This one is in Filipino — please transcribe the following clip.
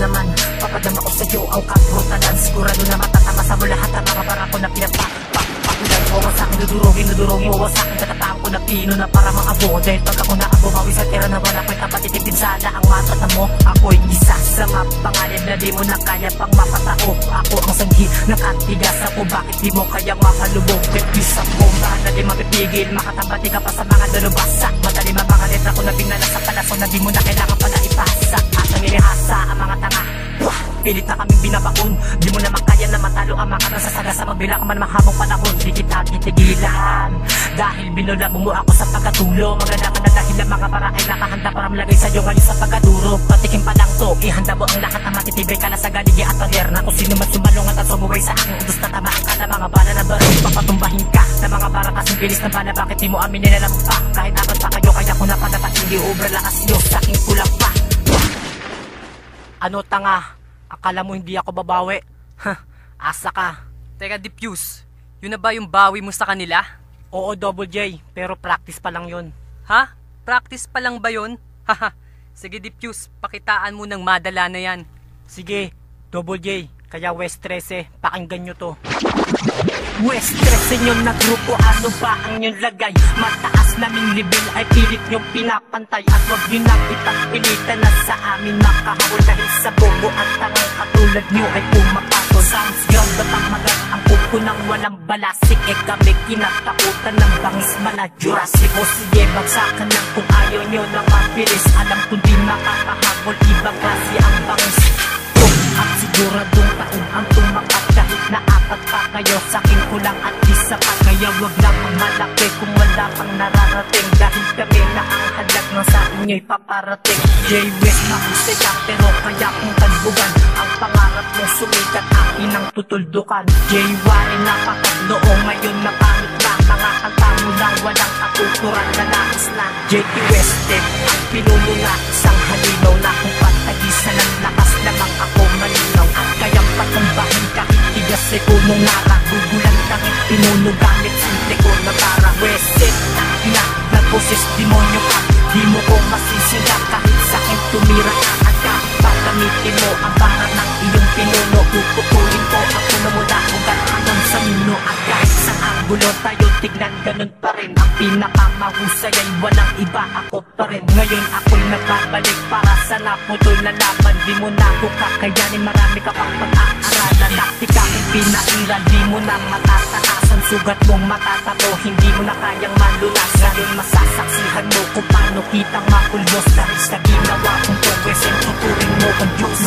naman, papadama ko sa'yo ang kabrutalan. Sigurado na matatama sa mo lahat ang mga barako na pinapakulan mo. Wasakin dudurugin mo, wasakin katatang ko na pino na para mga abo. Dahil pag ako na abo, mawis at tira na wala ko'y tapatitipin sana ang matata mo. Ako'y isa sa mapanganib na di mo na kaya pang mapatao. Ako ang sanghi, nakatigas ako, bakit di mo kayang mapalubog? Kaya ako na di mapipigil, makatambati ka pa sa mga dalubasa. Madalim ang mga letra ko na binala sa palaso na di mo na kailangan pala ipasa. At nangilihasa ang mga tanga, pilit na kaming binabaon. Di mo naman kaya na matalo ang mga nasasaga sa magbila ka man mahabang panahon. Di kita titigilan dahil binulabong mo ako sa pagkatulo. Magalaman na dahil ang mga para ay nakahanda para malagay sa'yo ngayon sa pagkaduro. Patikim pa lang to, ihanda mo ang lahat na matitibay ka na sa galige at pader na kung sino man sumalungat at sumuway sa aking utos na tamaan ka na mga bala na baril. Papatumbahin ka na mga para kasing bilis na bala. Bakit di mo aminin na lang pa? Kahit apat pa kayo kaya ko napadapat, hindi ubra lakas nyo sa aking kulang pa. Ano tanga? Akala mo hindi ako babawi? Asa ka. Teka, Diffuse, yun na ba yung bawi mo sa kanila? Oo, Double J, pero practice pa lang yun. Ha? Practice pa lang ba yun? Haha. Sige, Diffuse, pakitaan mo ng madala na yan. Sige, Double J, kaya West 13, pakinggan nyo to. West 13 yun na grupo, ano ba ang yung lagay? Mataas naming level ay pilit yung pinapantay. At wag yun lang ipagpilitan na sa amin makahawal. Dahil sa bobo at tangang katulad nyo ay pumapato. Sounds ground ba't ang magat ang kuko ng walang balasik? E kami kinatakutan ng bangis mala Jurassic. O sige, bagsakan lang kung ayaw nyo na mabilis. Alam kung di makakahabol, ibang klase ang bangis. At siguradong taon ang tumakat kahit na apat pa kayo. Sakin ko lang at di sapat, kaya wag lang ang malaki kung wala pang nararating. Dahil kami na ang halag ng sa inyo'y paparating. J-West mahusay ka pero kaya kong talbugan ang pangarap mong sumikat, akin ang tutuldukan. J-Wari napakatnoo ngayon na pangit na mga kanta mo lang walang katuturan na nais na. J.T. West ang pinuno na isang halinaw na kung patagisan ng lakas lamang ako malinaw. At kayang patumbahin kahit tigas ay punong nara. Gugulan tangit pinuno gamit simple ko na para. Wested na pinag boses demonyo ka, di mo ko masisila kahit sa'kin tumira ka. At kahit pagamitin mo ang para ng iyong pinuno, puputulin ko ako na mula ugat hanggang sa muno. At kahit sa anggulo tayo tignan ganun pa rin. Ang pinakamahusay ay walang iba, ako pa rin. Ngayon ako'y nagbabalik para sa naputol na laban. Di mo na ako kakayanin, marami ka pang pag-aaralan. Taktika kong pinairal, di mo na matatakasan. Sugat mong matatato, hindi mo na kayang malunas. Ngayon masasaksihan mo kung paano kitang mapulbos. Dahil sa ginawa kong progress, tuturing mo ang Diyos.